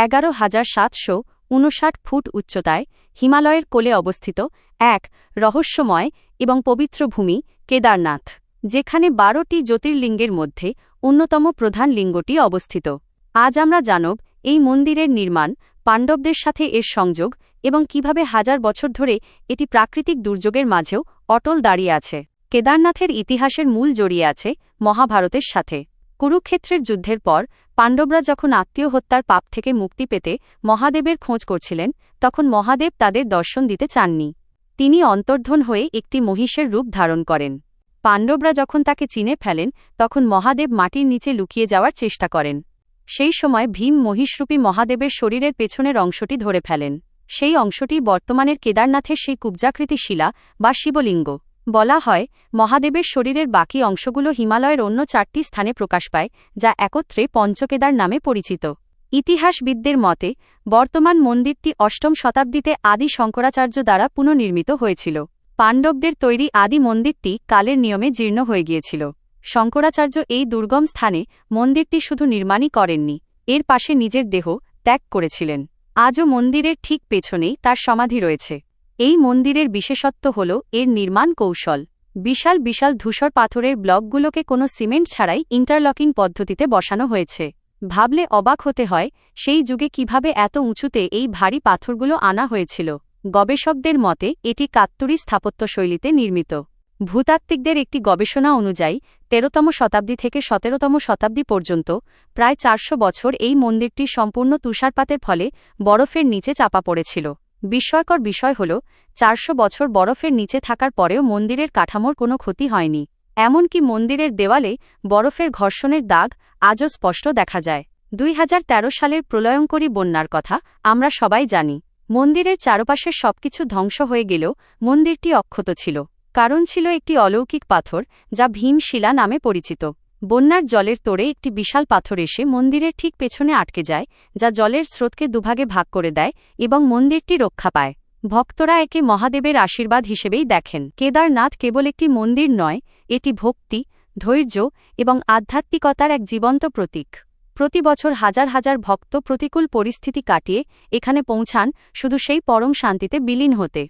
11,759 foot উচ্চতায় হিমালয়ের কোলে অবস্থিত এক রহস্যময় এবং পবিত্র ভূমি কেদারনাথ, যেখানে 12টি জ্যোতির্লিঙ্গের মধ্যে অন্যতম প্রধান লিঙ্গটি অবস্থিত। আজ আমরা জানব এই মন্দিরের নির্মাণ, পাণ্ডবদের সাথে এর সংযোগ এবং কিভাবে হাজার বছর ধরে এটি প্রাকৃতিক দুর্যোগের মাঝেও অটল দাঁড়িয়ে আছে। কেদারনাথের ইতিহাসের মূল জড়িয়ে আছে মহাভারতের সাথে। কুরুক্ষেত্রের যুদ্ধের পর পাণ্ডবরা যখন আত্মীয় হত্যার পাপ থেকে মুক্তি পেতে মহাদেবের খোঁজ করছিলেন, তখন মহাদেব তাদের দর্শন দিতে চাননি। তিনি অন্তর্ধান হয়ে একটি মহিষের রূপ ধারণ করেন। পাণ্ডবরা যখন তাকে চিনে ফেলেন, তখন মহাদেব মাটির নিচে লুকিয়ে যাওয়ার চেষ্টা করেন। সেই সময় ভীম মহিষরূপী মহাদেবের শরীরের পেছনের অংশটি ধরে ফেলেন। সেই অংশটি বর্তমানের কেদারনাথের সেই কুব্জাকৃতি শিলা বা শিবলিঙ্গ। বলা হয়, মহাদেবের শরীরের বাকি অংশগুলো হিমালয়ের অন্য 4টি স্থানে প্রকাশ পায়, যা একত্রে পঞ্চকেদার নামে পরিচিত। ইতিহাসবিদদের মতে বর্তমান মন্দিরটি 8ম শতাব্দীতে আদি শঙ্করাচার্য দ্বারা পুনর্নির্মিত হয়েছিল। পাণ্ডবদের তৈরি আদি মন্দিরটি কালের নিয়মে জীর্ণ হয়ে গিয়েছিল। শঙ্করাচার্য এই দুর্গম স্থানে মন্দিরটি শুধু নির্মাণই করেননি, এর পাশে নিজের দেহ ত্যাগ করেছিলেন। আজও মন্দিরের ঠিক পেছনেই তার সমাধি রয়েছে। এই মন্দিরের বিশেষত্ব হল এর নির্মাণ কৌশল। বিশাল বিশাল ধূসর পাথরের ব্লকগুলোকে কোনো সিমেন্ট ছাড়াই ইন্টারলকিং পদ্ধতিতে বসানো হয়েছে। ভাবলে অবাক হতে হয় সেই যুগে কিভাবে এত উঁচুতে এই ভারী পাথরগুলো আনা হয়েছিল। গবেষকদের মতে এটি কাত্তুরি স্থাপত্যশৈলীতে নির্মিত। ভূতাত্ত্বিকদের একটি গবেষণা অনুযায়ী 13তম শতাব্দী থেকে 17তম শতাব্দী পর্যন্ত প্রায় 400 বছর এই মন্দিরটি সম্পূর্ণ তুষারপাতের ফলে বরফের নিচে চাপা পড়েছিল। বিস্ময়কর বিষয় হল, 400 বছর বরফের নিচে থাকার পরেও মন্দিরের কাঠামোর কোনো ক্ষতি হয়নি। এমনকি মন্দিরের দেওয়ালে বরফের ঘর্ষণের দাগ আজও স্পষ্ট দেখা যায়। 2013 সালের প্রলয়ঙ্করী বন্যার কথা আমরা সবাই জানি। মন্দিরের চারপাশের সবকিছু ধ্বংস হয়ে গেলেও মন্দিরটি অক্ষত ছিল। কারণ ছিল একটি অলৌকিক পাথর, যা ভীমশিলা নামে পরিচিত। বন্যার জলের তোড়ে একটি বিশাল পাথর এসে মন্দিরের ঠিক পেছনে আটকে যায়, যা জলের স্রোতকে দুভাগে ভাগ করে দেয় এবং মন্দিরটি রক্ষা পায়। ভক্তরা একে মহাদেবের আশীর্বাদ হিসেবেই দেখেন। কেদারনাথ কেবল একটি মন্দির নয়, এটি ভক্তি, ধৈর্য এবং আধ্যাত্মিকতার এক জীবন্ত প্রতীক। প্রতি বছর হাজার হাজার ভক্ত প্রতিকূল পরিস্থিতি কাটিয়ে এখানে পৌঁছান শুধু সেই পরম শান্তিতে বিলীন হতে।